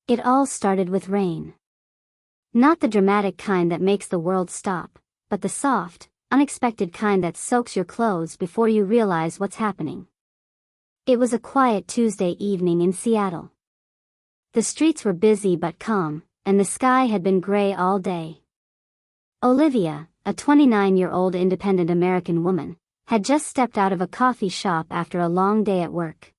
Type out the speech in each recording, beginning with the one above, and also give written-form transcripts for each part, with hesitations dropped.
It all started with rain. Not the dramatic kind that makes the world stop, but the soft, unexpected kind that soaks your clothes before you realize what's happening. It was a quiet Tuesday evening in Seattle. The streets were busy but calm, and the sky had been gray all day. Olivia, a 29-year-old independent American woman, had just stepped out of a coffee shop after a long day at work.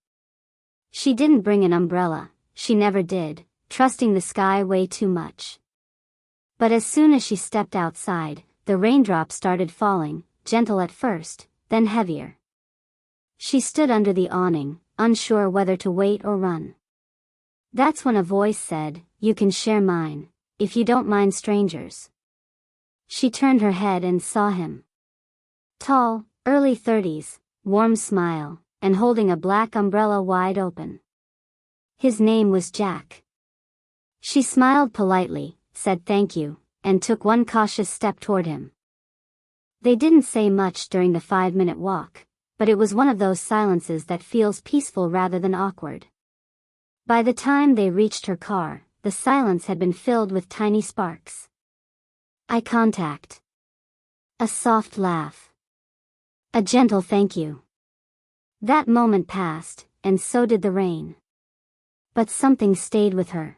She didn't bring an umbrella, she never did, trusting the sky way too much. But as soon as she stepped outside, the raindrops started falling, gentle at first, then heavier. She stood under the awning, unsure whether to wait or run. That's when a voice said, "You can share mine, if you don't mind strangers." She turned her head and saw him. Tall, early 30s, warm smile, and holding a black umbrella wide open. His name was Jack. She smiled politely, said thank you, and took one cautious step toward him. They didn't say much during the 5-minute walk, but it was one of those silences that feels peaceful rather than awkward. By the time they reached her car, the silence had been filled with tiny sparks. Eye contact. A soft laugh. A gentle thank you. That moment passed, and so did the rain. But something stayed with her.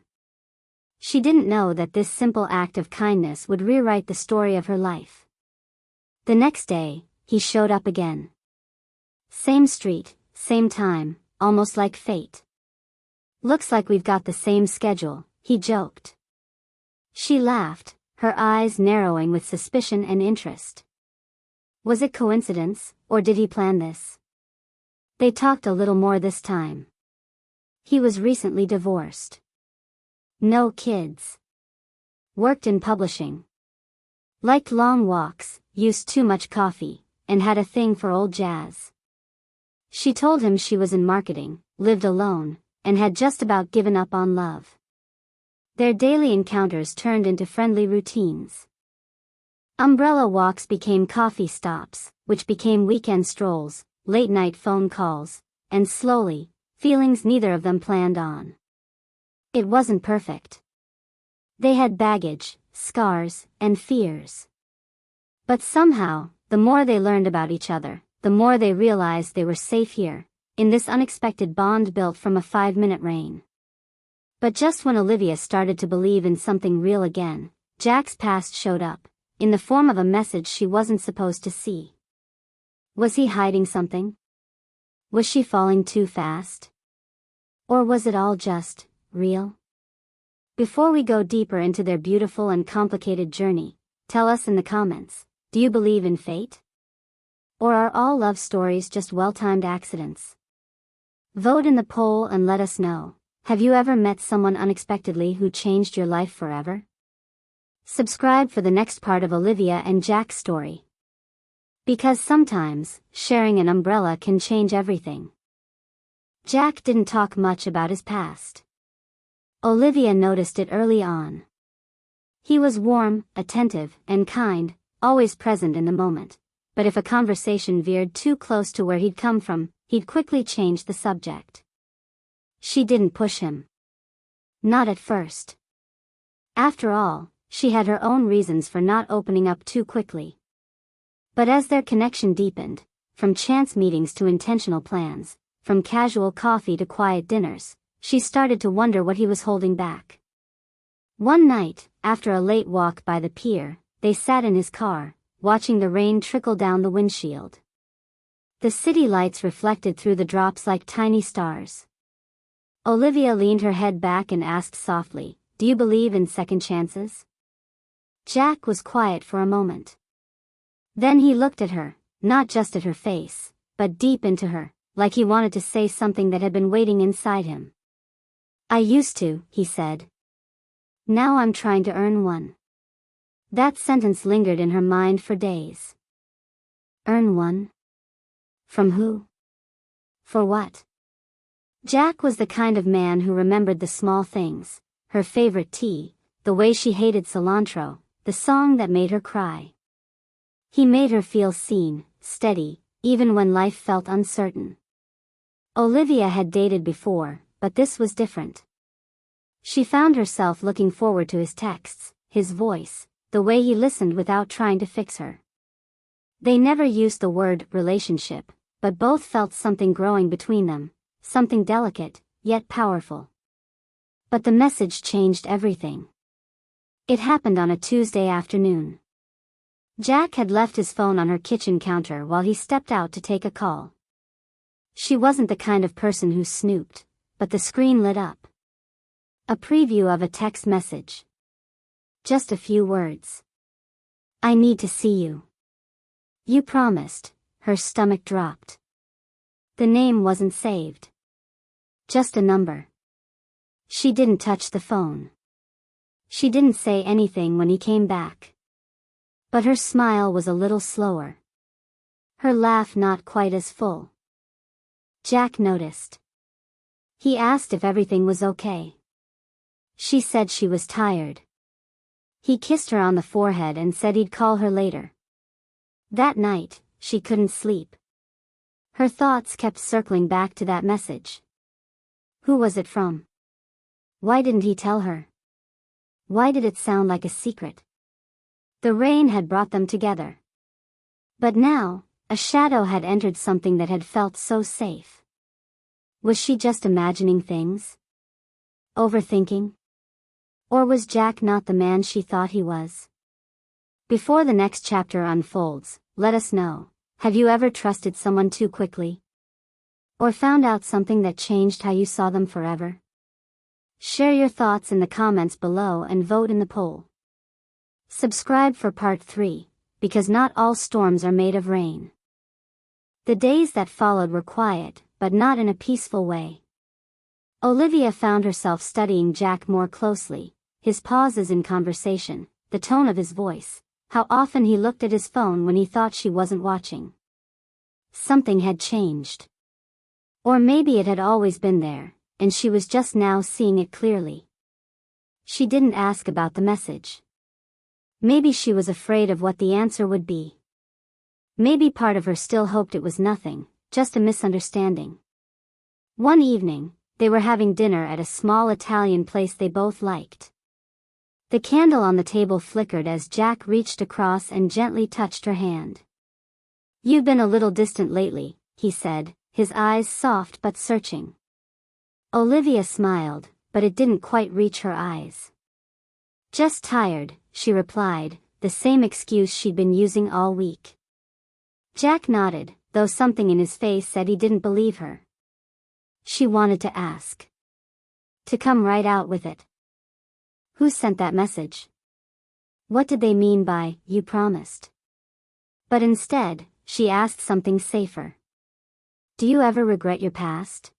She didn't know that this simple act of kindness would rewrite the story of her life. The next day, he showed up again. Same street, same time, almost like fate. "Looks like we've got the same schedule," he joked. She laughed, her eyes narrowing with suspicion and interest. Was it coincidence, or did he plan this? They talked a little more this time. He was recently divorced. No kids. Worked in publishing. Liked long walks, used too much coffee, and had a thing for old jazz. She told him she was in marketing, lived alone, and had just about given up on love. Their daily encounters turned into friendly routines. Umbrella walks became coffee stops, which became weekend strolls, late-night phone calls, and slowly, feelings neither of them planned on. It wasn't perfect. They had baggage, scars, and fears. But somehow, the more they learned about each other, the more they realized they were safe here, in this unexpected bond built from a 5-minute rain. But just when Olivia started to believe in something real again, Jack's past showed up, in the form of a message she wasn't supposed to see. Was he hiding something? Was she falling too fast? Or was it all just real? Before we go deeper into their beautiful and complicated journey, tell us in the comments, do you believe in fate? Or are all love stories just well-timed accidents? Vote in the poll and let us know. Have you ever met someone unexpectedly who changed your life forever? Subscribe for the next part of Olivia and Jack's story. Because sometimes, sharing an umbrella can change everything. Jack didn't talk much about his past. Olivia noticed it early on. He was warm, attentive, and kind, always present in the moment. But if a conversation veered too close to where he'd come from, he'd quickly change the subject. She didn't push him. Not at first. After all, she had her own reasons for not opening up too quickly. But as their connection deepened, from chance meetings to intentional plans, from casual coffee to quiet dinners, she started to wonder what he was holding back. One night, after a late walk by the pier, they sat in his car, watching the rain trickle down the windshield. The city lights reflected through the drops like tiny stars. Olivia leaned her head back and asked softly, "Do you believe in second chances?" Jack was quiet for a moment. Then he looked at her, not just at her face, but deep into her, like he wanted to say something that had been waiting inside him. "I used to," he said. "Now I'm trying to earn one." That sentence lingered in her mind for days. Earn one? From who? For what? Jack was the kind of man who remembered the small things, her favorite tea, the way she hated cilantro, the song that made her cry. He made her feel seen, steady, even when life felt uncertain. Olivia had dated before, but this was different. She found herself looking forward to his texts, his voice, the way he listened without trying to fix her. They never used the word relationship, but both felt something growing between them, something delicate, yet powerful. But the message changed everything. It happened on a Tuesday afternoon. Jack had left his phone on her kitchen counter while he stepped out to take a call. She wasn't the kind of person who snooped, but the screen lit up. A preview of a text message. Just a few words. I need to see you. You promised. Her stomach dropped. The name wasn't saved. Just a number. She didn't touch the phone. She didn't say anything when he came back. But her smile was a little slower. Her laugh not quite as full. Jack noticed. He asked if everything was okay. She said she was tired. He kissed her on the forehead and said he'd call her later. That night, she couldn't sleep. Her thoughts kept circling back to that message. Who was it from? Why didn't he tell her? Why did it sound like a secret? The rain had brought them together. But now, a shadow had entered something that had felt so safe. Was she just imagining things? Overthinking? Or was Jack not the man she thought he was? Before the next chapter unfolds, let us know. Have you ever trusted someone too quickly? Or found out something that changed how you saw them forever? Share your thoughts in the comments below and vote in the poll. Subscribe for part 3, because not all storms are made of rain. The days that followed were quiet, but not in a peaceful way. Olivia found herself studying Jack more closely, his pauses in conversation, the tone of his voice, how often he looked at his phone when he thought she wasn't watching. Something had changed. Or maybe it had always been there, and she was just now seeing it clearly. She didn't ask about the message. Maybe she was afraid of what the answer would be. Maybe part of her still hoped it was nothing, just a misunderstanding. One evening, they were having dinner at a small Italian place they both liked. The candle on the table flickered as Jack reached across and gently touched her hand. You've been a little distant lately, he said, his eyes soft but searching. Olivia smiled, but it didn't quite reach her eyes. Just tired, she replied, the same excuse she'd been using all week. Jack nodded, though something in his face said he didn't believe her. She wanted to ask. To come right out with it. Who sent that message? What did they mean by, you promised? But instead, she asked something safer. Do you ever regret your past?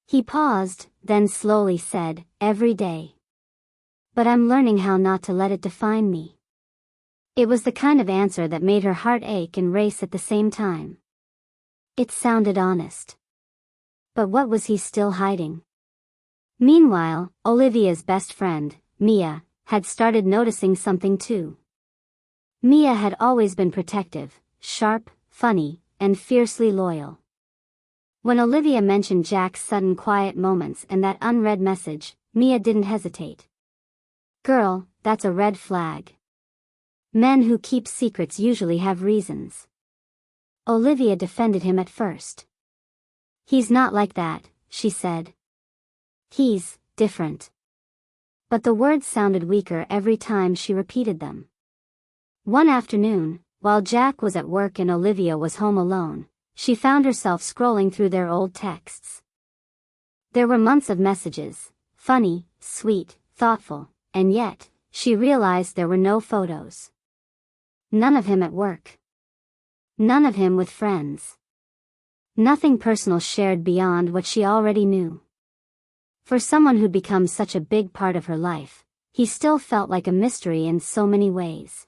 He paused, then slowly said, every day. But I'm learning how not to let it define me. It was the kind of answer that made her heart ache and race at the same time. It sounded honest. But what was he still hiding? Meanwhile, Olivia's best friend, Mia, had started noticing something too. Mia had always been protective, sharp, funny, and fiercely loyal. When Olivia mentioned Jack's sudden quiet moments and that unread message, Mia didn't hesitate. Girl, that's a red flag. Men who keep secrets usually have reasons. Olivia defended him at first. He's not like that, she said. He's different. But the words sounded weaker every time she repeated them. One afternoon, while Jack was at work and Olivia was home alone, she found herself scrolling through their old texts. There were months of messages, funny, sweet, thoughtful, and yet, she realized there were no photos. None of him at work. None of him with friends. Nothing personal shared beyond what she already knew. For someone who'd become such a big part of her life, he still felt like a mystery in so many ways.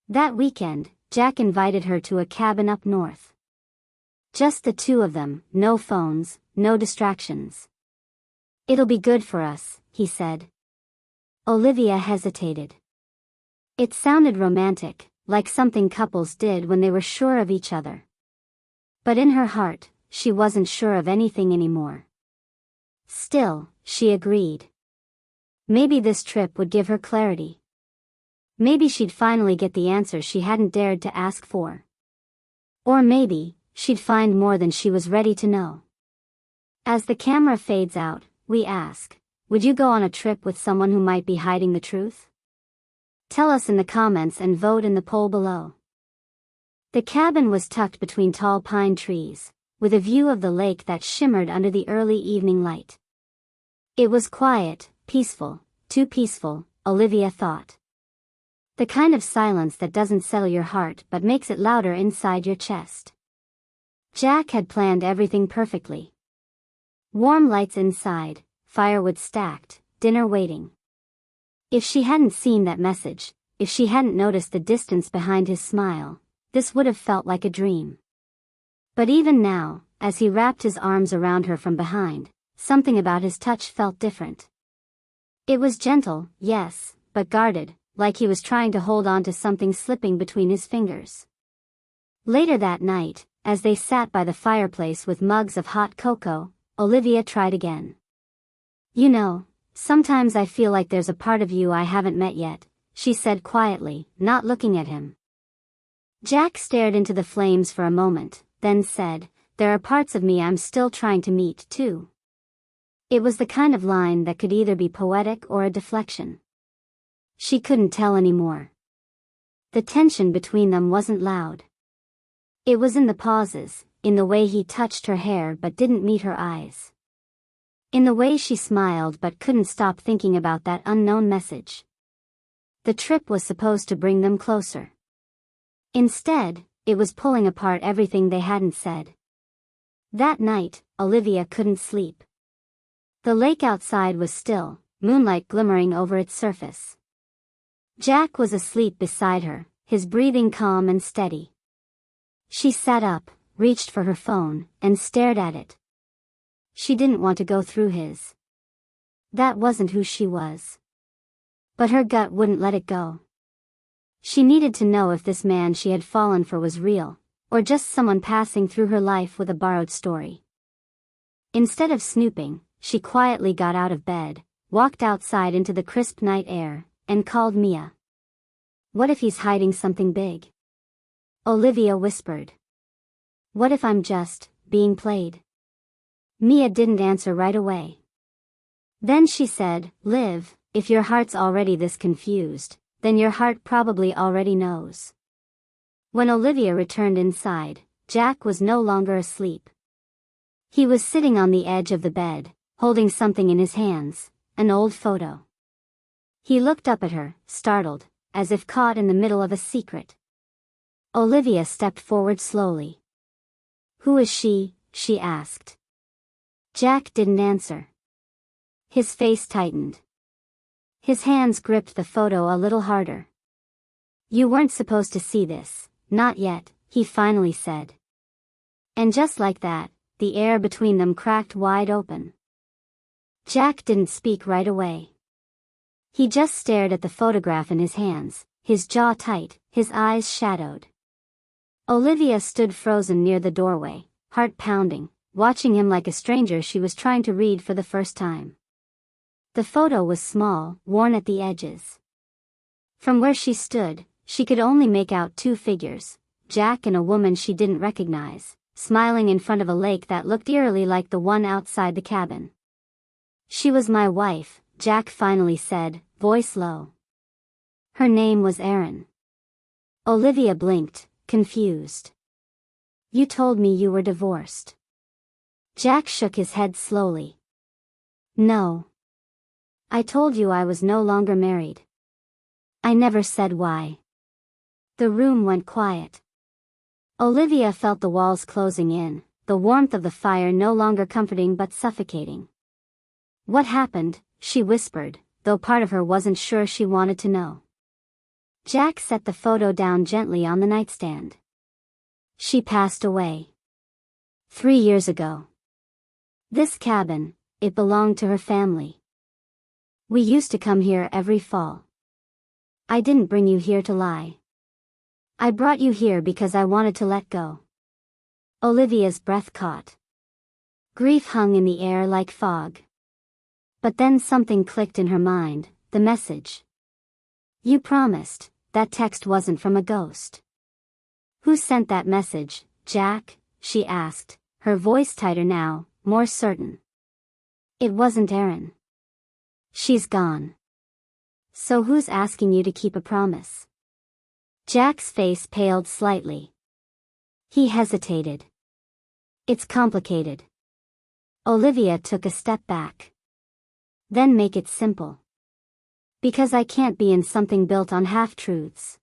That weekend, Jack invited her to a cabin up north. Just the two of them, no phones, no distractions. It'll be good for us, he said. Olivia hesitated. It sounded romantic, like something couples did when they were sure of each other. But in her heart, she wasn't sure of anything anymore. Still, she agreed. Maybe this trip would give her clarity. Maybe she'd finally get the answers she hadn't dared to ask for. Or maybe, she'd find more than she was ready to know. As the camera fades out, we ask, would you go on a trip with someone who might be hiding the truth? Tell us in the comments and vote in the poll below. The cabin was tucked between tall pine trees, with a view of the lake that shimmered under the early evening light. It was quiet, peaceful, too peaceful, Olivia thought. The kind of silence that doesn't settle your heart but makes it louder inside your chest. Jack had planned everything perfectly. Warm lights inside, firewood stacked, dinner waiting. If she hadn't seen that message, if she hadn't noticed the distance behind his smile, this would have felt like a dream. But even now, as he wrapped his arms around her from behind, something about his touch felt different. It was gentle, yes, but guarded, like he was trying to hold on to something slipping between his fingers. Later that night, as they sat by the fireplace with mugs of hot cocoa, Olivia tried again. You know, sometimes I feel like there's a part of you I haven't met yet, she said quietly, not looking at him. Jack stared into the flames for a moment, then said, there are parts of me I'm still trying to meet, too. It was the kind of line that could either be poetic or a deflection. She couldn't tell anymore. The tension between them wasn't loud. It was in the pauses, in the way he touched her hair but didn't meet her eyes. In the way she smiled but couldn't stop thinking about that unknown message. The trip was supposed to bring them closer. Instead, it was pulling apart everything they hadn't said. That night, Olivia couldn't sleep. The lake outside was still, moonlight glimmering over its surface. Jack was asleep beside her, his breathing calm and steady. She sat up, reached for her phone, and stared at it. She didn't want to go through his. That wasn't who she was. But her gut wouldn't let it go. She needed to know if this man she had fallen for was real, or just someone passing through her life with a borrowed story. Instead of snooping, she quietly got out of bed, walked outside into the crisp night air, and called Mia. What if he's hiding something big? Olivia whispered. What if I'm just being played? Mia didn't answer right away. Then she said, Liv, if your heart's already this confused, then your heart probably already knows. When Olivia returned inside, Jack was no longer asleep. He was sitting on the edge of the bed, holding something in his hands, an old photo. He looked up at her, startled, as if caught in the middle of a secret. Olivia stepped forward slowly. Who is she? She asked. Jack didn't answer. His face tightened. His hands gripped the photo a little harder. You weren't supposed to see this, not yet, he finally said. And just like that, the air between them cracked wide open. Jack didn't speak right away. He just stared at the photograph in his hands, his jaw tight, his eyes shadowed. Olivia stood frozen near the doorway, heart pounding, watching him like a stranger she was trying to read for the first time. The photo was small, worn at the edges. From where she stood, she could only make out two figures, Jack and a woman she didn't recognize, smiling in front of a lake that looked eerily like the one outside the cabin. She was my wife, Jack finally said, voice low. Her name was Erin. Olivia blinked, confused. You told me you were divorced. Jack shook his head slowly. No. I told you I was no longer married. I never said why. The room went quiet. Olivia felt the walls closing in, the warmth of the fire no longer comforting but suffocating. What happened? She whispered, though part of her wasn't sure she wanted to know. Jack set the photo down gently on the nightstand. She passed away. 3 years ago. This cabin, it belonged to her family. We used to come here every fall. I didn't bring you here to lie. I brought you here because I wanted to let go. Olivia's breath caught. Grief hung in the air like fog. But then something clicked in her mind, the message. You promised, that text wasn't from a ghost. Who sent that message, Jack? She asked, her voice tighter now, more certain. It wasn't Erin. She's gone. So who's asking you to keep a promise? Jack's face paled slightly. He hesitated. It's complicated. Olivia took a step back. Then make it simple. Because I can't be in something built on half-truths.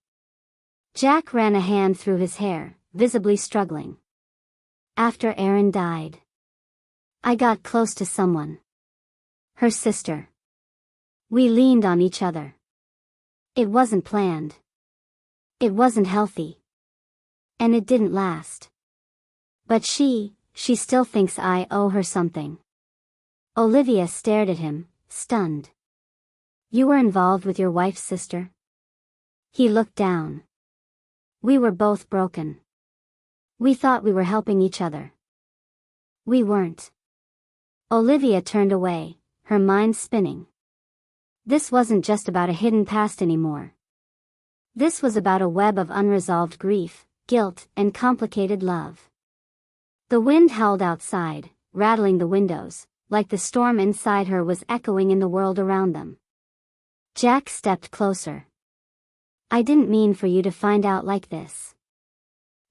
Jack ran a hand through his hair, visibly struggling. After Erin died, I got close to someone. Her sister. We leaned on each other. It wasn't planned. It wasn't healthy. And it didn't last. But she still thinks I owe her something. Olivia stared at him, stunned. You were involved with your wife's sister? He looked down. We were both broken. We thought we were helping each other. We weren't. Olivia turned away, her mind spinning. This wasn't just about a hidden past anymore. This was about a web of unresolved grief, guilt, and complicated love. The wind howled outside, rattling the windows, like the storm inside her was echoing in the world around them. Jack stepped closer. I didn't mean for you to find out like this.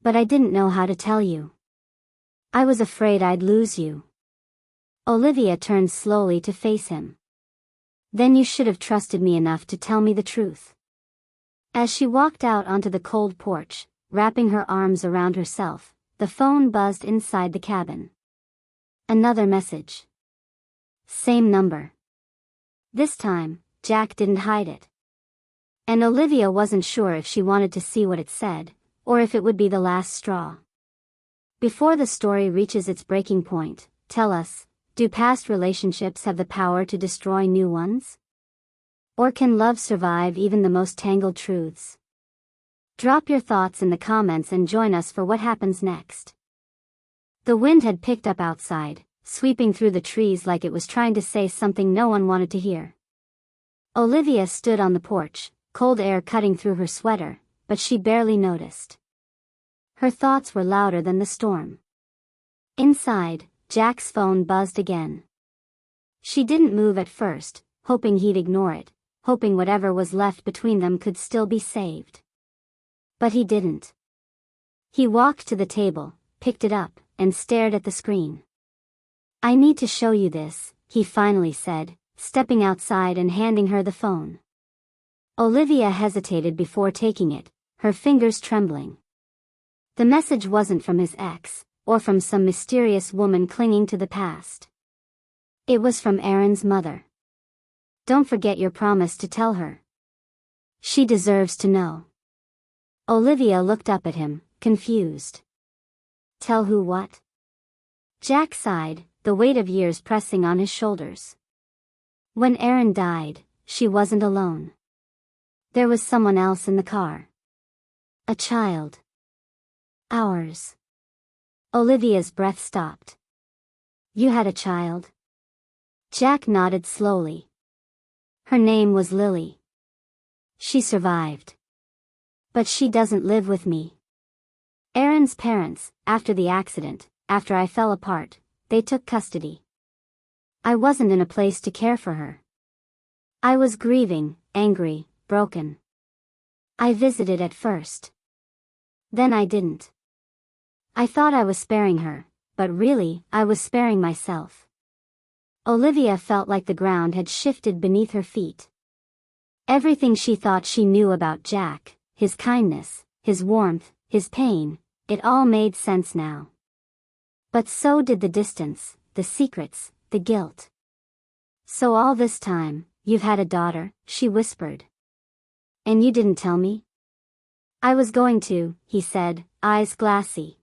But I didn't know how to tell you. I was afraid I'd lose you. Olivia turned slowly to face him. Then you should have trusted me enough to tell me the truth. As she walked out onto the cold porch, wrapping her arms around herself, the phone buzzed inside the cabin. Another message. Same number. This time, Jack didn't hide it. And Olivia wasn't sure if she wanted to see what it said, or if it would be the last straw. Before the story reaches its breaking point, tell us, do past relationships have the power to destroy new ones? Or can love survive even the most tangled truths? Drop your thoughts in the comments and join us for what happens next. The wind had picked up outside, sweeping through the trees like it was trying to say something no one wanted to hear. Olivia stood on the porch, cold air cutting through her sweater, but she barely noticed. Her thoughts were louder than the storm. Inside, Jack's phone buzzed again. She didn't move at first, hoping he'd ignore it, hoping whatever was left between them could still be saved. But he didn't. He walked to the table, picked it up, and stared at the screen. I need to show you this, he finally said, stepping outside and handing her the phone. Olivia hesitated before taking it, her fingers trembling. The message wasn't from his ex, or from some mysterious woman clinging to the past. It was from Erin's mother. Don't forget your promise to tell her. She deserves to know. Olivia looked up at him, confused. Tell who what? Jack sighed, the weight of years pressing on his shoulders. When Erin died, she wasn't alone. There was someone else in the car. A child. Ours. Olivia's breath stopped. You had a child? Jack nodded slowly. Her name was Lily. She survived. But she doesn't live with me. Erin's parents, after the accident, after I fell apart, they took custody. I wasn't in a place to care for her. I was grieving, angry, broken. I visited at first. Then I didn't. I thought I was sparing her, but really, I was sparing myself. Olivia felt like the ground had shifted beneath her feet. Everything she thought she knew about Jack, his kindness, his warmth, his pain, it all made sense now. But so did the distance, the secrets, the guilt. So all this time, you've had a daughter, she whispered. And you didn't tell me? I was going to, he said, eyes glassy.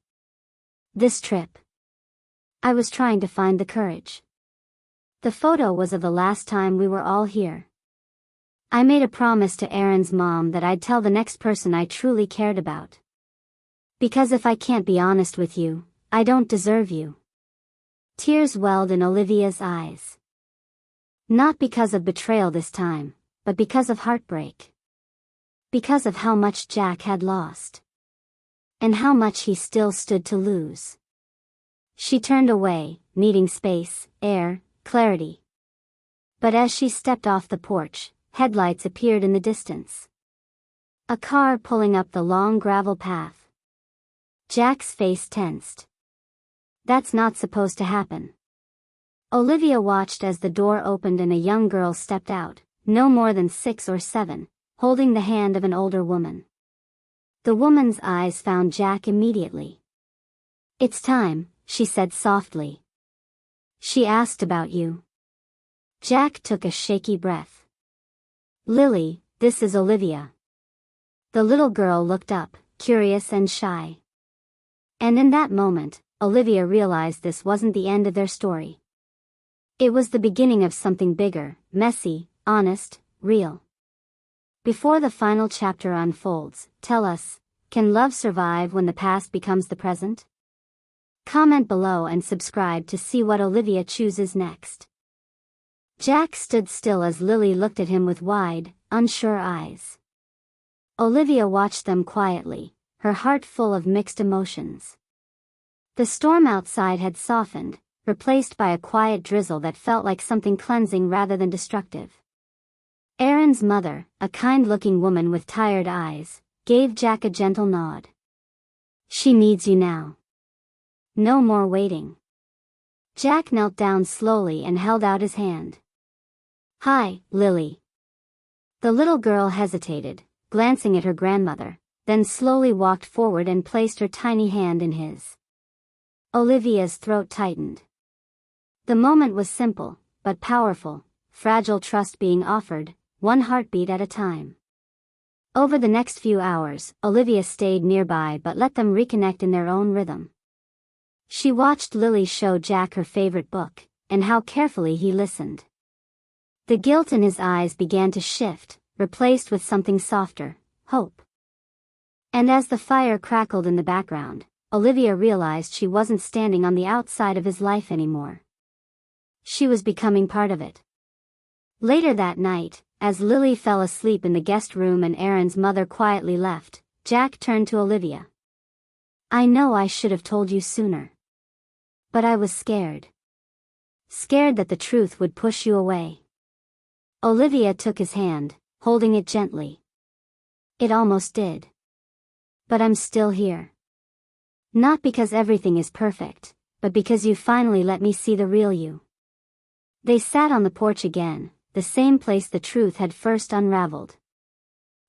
This trip. I was trying to find the courage. The photo was of the last time we were all here. I made a promise to Erin's mom that I'd tell the next person I truly cared about. Because if I can't be honest with you, I don't deserve you. Tears welled in Olivia's eyes. Not because of betrayal this time, but because of heartbreak. Because of how much Jack had lost. And how much he still stood to lose. She turned away, needing space, air, clarity. But as she stepped off the porch, headlights appeared in the distance. A car pulling up the long gravel path. Jack's face tensed. That's not supposed to happen. Olivia watched as the door opened and a young girl stepped out, no more than 6 or 7, holding the hand of an older woman. The woman's eyes found Jack immediately. "It's time," she said softly. "She asked about you." Jack took a shaky breath. "Lily, this is Olivia." The little girl looked up, curious and shy. And in that moment, Olivia realized this wasn't the end of their story. It was the beginning of something bigger, messy, honest, real. Before the final chapter unfolds, tell us, can love survive when the past becomes the present? Comment below and subscribe to see what Olivia chooses next. Jack stood still as Lily looked at him with wide, unsure eyes. Olivia watched them quietly, her heart full of mixed emotions. The storm outside had softened, replaced by a quiet drizzle that felt like something cleansing rather than destructive. Aaron's mother, a kind-looking woman with tired eyes, gave Jack a gentle nod. "She needs you now. No more waiting." Jack knelt down slowly and held out his hand. "Hi, Lily." The little girl hesitated, glancing at her grandmother, then slowly walked forward and placed her tiny hand in his. Olivia's throat tightened. The moment was simple, but powerful, fragile trust being offered, one heartbeat at a time. Over the next few hours, Olivia stayed nearby but let them reconnect in their own rhythm. She watched Lily show Jack her favorite book, and how carefully he listened. The guilt in his eyes began to shift, replaced with something softer, hope. And as the fire crackled in the background, Olivia realized she wasn't standing on the outside of his life anymore. She was becoming part of it. Later that night, as Lily fell asleep in the guest room and Aaron's mother quietly left, Jack turned to Olivia. "I know I should have told you sooner. But I was scared. Scared that the truth would push you away." Olivia took his hand, holding it gently. "It almost did. But I'm still here. Not because everything is perfect, but because you finally let me see the real you." They sat on the porch again, the same place the truth had first unraveled.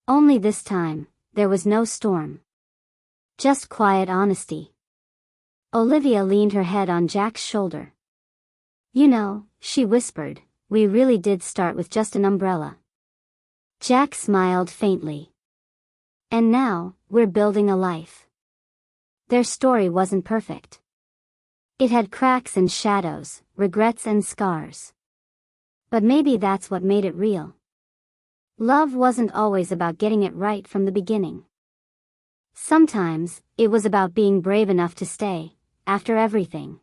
Only this time, there was no storm. Just quiet honesty. Olivia leaned her head on Jack's shoulder. "You know," she whispered, "we really did start with just an umbrella." Jack smiled faintly. "And now, we're building a life." Their story wasn't perfect. It had cracks and shadows, regrets and scars. But maybe that's what made it real. Love wasn't always about getting it right from the beginning. Sometimes, it was about being brave enough to stay, after everything.